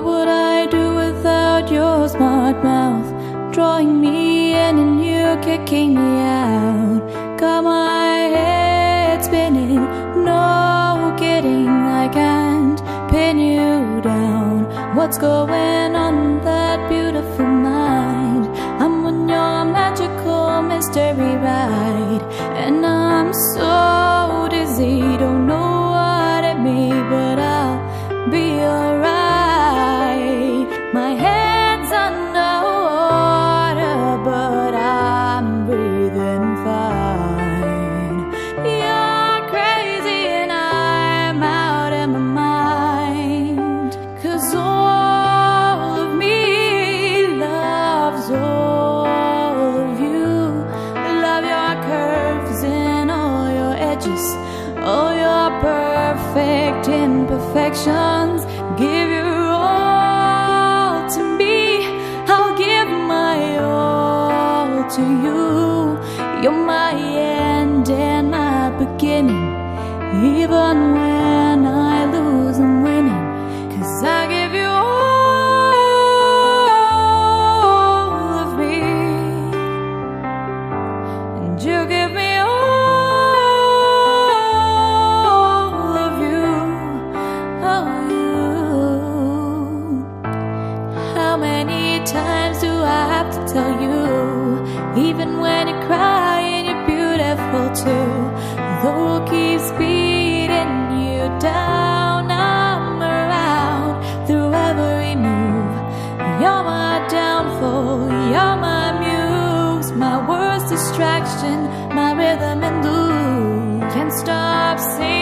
What would I do without your smart mouth? Drawing me in and you kicking me out. Got my head spinning, no kidding, I can't pin you down. What's going on in that beautiful mind? I'm on your magical mystery ride, and I'm so dizzy, don't know what it means, but I'll be alright. My head's underwater, but I'm breathing fine. You're crazy and I'm out of my mind, 'cause all of me loves all of you. Love your curves and all your edges, all your perfect imperfections. Give your all to me, I'll give my all to you. You're my end and my beginning. Even when I lose, I'm winning, 'cause I give you all of me, and you give me all of you. Oh, you. How many times do I have to tell you? Even when you're crying, you're beautiful too. The world keeps beating you down, I'm around through every move. You're my downfall, you're my muse, my worst distraction, my rhythm and blues. Can't stop singing.